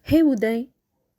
ಹೇ ಉದಯ್,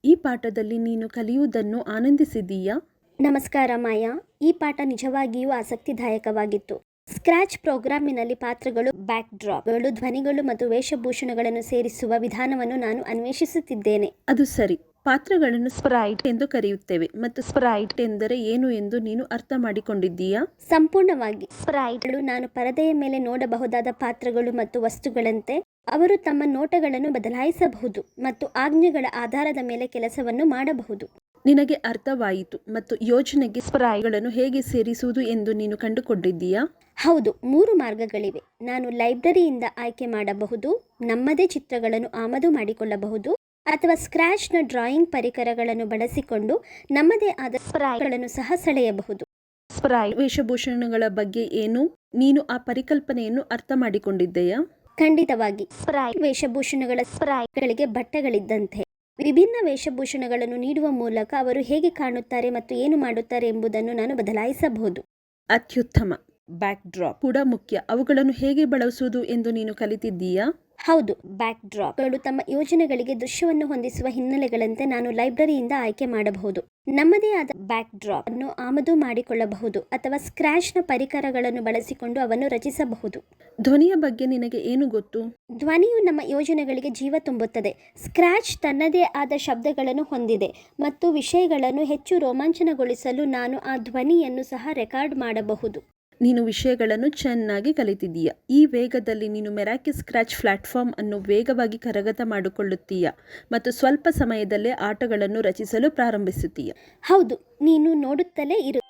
ಈ ಪಾಠದಲ್ಲಿ ನೀನು ಕಲಿಯುವುದನ್ನು ಆನಂದಿಸಿದೀಯಾ? ನಮಸ್ಕಾರ ಮಾಯಾ. ಈ ಪಾಠ ನಿಜವಾಗಿಯೂ ಆಸಕ್ತಿದಾಯಕವಾಗಿತ್ತು. ಸ್ಕ್ರ್ಯಾಚ್ ಪ್ರೋಗ್ರಾಮಿನಲ್ಲಿ ಪಾತ್ರಗಳು, ಬ್ಯಾಕ್ಡ್ರಾಪ್ಗಳು, ಧ್ವನಿಗಳು ಮತ್ತು ವೇಷಭೂಷಣಗಳನ್ನು ಸೇರಿಸುವ ವಿಧಾನವನ್ನು ನಾನು ಅನ್ವೇಷಿಸುತ್ತಿದ್ದೇನೆ. ಅದು ಸರಿ. ಪಾತ್ರಗಳನ್ನು ಸ್ಪ್ರೈಟ್ ಎಂದು ಕರೆಯುತ್ತೇವೆ ಮತ್ತು ಸ್ಪ್ರೈಟ್ ಎಂದರೆ ಏನು ಎಂದು ನೀನು ಅರ್ಥ ಮಾಡಿಕೊಂಡಿದ್ದೀಯಾ? ಸಂಪೂರ್ಣವಾಗಿ. ಸ್ಪ್ರೈಟ್ಗಳು ನಾನು ಪರದೆಯ ಮೇಲೆ ನೋಡಬಹುದಾದ ಪಾತ್ರಗಳು ಮತ್ತು ವಸ್ತುಗಳಂತೆ. ಅವರು ತಮ್ಮ ನೋಟಗಳನ್ನು ಬದಲಾಯಿಸಬಹುದು ಮತ್ತು ಆಜ್ಞೆಗಳ ಆಧಾರದ ಮೇಲೆ ಕೆಲಸವನ್ನು ಮಾಡಬಹುದು. ನಿನಗೆ ಅರ್ಥವಾಯಿತು ಮತ್ತು ಯೋಜನೆಗೆ ಸ್ಪ್ರೈಟ್ಗಳನ್ನು ಹೇಗೆ ಸೇರಿಸುವುದು ಎಂದು ನೀನು ಕಂಡುಕೊಂಡಿದ್ದೀಯಾ? ಹೌದು, 3 ಮಾರ್ಗಗಳಿವೆ. ನಾನು ಲೈಬ್ರರಿಯಿಂದ ಆಯ್ಕೆ ಮಾಡಬಹುದು, ನಮ್ಮದೇ ಚಿತ್ರಗಳನ್ನು ಆಮದು ಮಾಡಿಕೊಳ್ಳಬಹುದು, ಅಥವಾ ಸ್ಕ್ರ್ಯಾಚ್ನ ಡ್ರಾಯಿಂಗ್ ಪರಿಕರಗಳನ್ನು ಬಳಸಿಕೊಂಡು ನಮ್ಮದೇ ಆದ ಸ್ಪ್ರೈಟ್ಗಳನ್ನು ಸಹ ಸೆಳೆಯಬಹುದು. ಸ್ಪ್ರೈಟ್ ವೇಷಭೂಷಣಗಳ ಬಗ್ಗೆ ಏನು? ನೀನು ಆ ಪರಿಕಲ್ಪನೆಯನ್ನು ಅರ್ಥ ಮಾಡಿಕೊಂಡಿದ್ದೀಯಾ? ಖಂಡಿತವಾಗಿ. ಸ್ಪ್ರೈಟ್ ವೇಷಭೂಷಣಗಳ ಸ್ಪ್ರೈಟ್ಗಳಿಗೆ ಬಟ್ಟೆಗಳಿದ್ದಂತೆ. ವಿಭಿನ್ನ ವೇಷಭೂಷಣಗಳನ್ನು ನೀಡುವ ಮೂಲಕ ಅವರು ಹೇಗೆ ಕಾಣುತ್ತಾರೆ ಮತ್ತು ಏನು ಮಾಡುತ್ತಾರೆ ಎಂಬುದನ್ನು ನಾನು ಬದಲಾಯಿಸಬಹುದು. ಅತ್ಯುತ್ತಮ. ಬ್ಯಾಕ್ಡ್ರಾಪ್ ಕೂಡ ಮುಖ್ಯ. ಅವುಗಳನ್ನು ಹೇಗೆ ಬಳಸುವುದು ಎಂದು ನೀನು ಕಲಿತಿದ್ದೀಯಾ? ಹೌದು, ಬ್ಯಾಕ್ಡ್ರಾಪ್ಗಳು ತಮ್ಮ ಯೋಜನೆಗಳಿಗೆ ದೃಶ್ಯವನ್ನು ಹೊಂದಿಸುವ ಹಿನ್ನೆಲೆಗಳಂತೆ ನಾನು ಲೈಬ್ರರಿಯಿಂದ ಆಯ್ಕೆ ಮಾಡಬಹುದು. ನಮ್ಮದೇ ಆದ ಬ್ಯಾಕ್ಡ್ರಾಪ್ ಅನ್ನು ಆಮದು ಮಾಡಿಕೊಳ್ಳಬಹುದು ಅಥವಾ ಸ್ಕ್ರ್ಯಾಚ್ನ ಪರಿಕರಗಳನ್ನು ಬಳಸಿಕೊಂಡು ಅವನ್ನು ರಚಿಸಬಹುದು. ಧ್ವನಿಯ ಬಗ್ಗೆ ನಿನಗೆ ಏನು ಗೊತ್ತು? ಧ್ವನಿಯು ನಮ್ಮ ಯೋಜನೆಗಳಿಗೆ ಜೀವ ತುಂಬುತ್ತದೆ. ಸ್ಕ್ರ್ಯಾಚ್ ತನ್ನದೇ ಆದ ಶಬ್ದಗಳನ್ನು ಹೊಂದಿದೆ ಮತ್ತು ವಿಷಯಗಳನ್ನು ಹೆಚ್ಚು ರೋಮಾಂಚನಗೊಳಿಸಲು ನಾನು ಆ ಧ್ವನಿಯನ್ನು ಸಹ ರೆಕಾರ್ಡ್ ಮಾಡಬಹುದು. ನೀನು ವಿಷಯಗಳನ್ನು ಚೆನ್ನಾಗಿ ಕಲಿತಿದ್ದೀಯಾ. ಈ ವೇಗದಲ್ಲಿ ನೀನು ಮೆರಾಕಿ ಸ್ಕ್ರ್ಯಾಚ್ ಪ್ಲಾಟ್ಫಾರ್ಮ್ ಅನ್ನು ವೇಗವಾಗಿ ಕರಗತ ಮಾಡಿಕೊಳ್ಳುತ್ತೀಯಾ ಮತ್ತು ಸ್ವಲ್ಪ ಸಮಯದಲ್ಲೇ ಆಟಗಳನ್ನು ರಚಿಸಲು ಪ್ರಾರಂಭಿಸುತ್ತೀಯಾ. ಹೌದು, ನೀನು ನೋಡುತ್ತಲೇ ಇರು.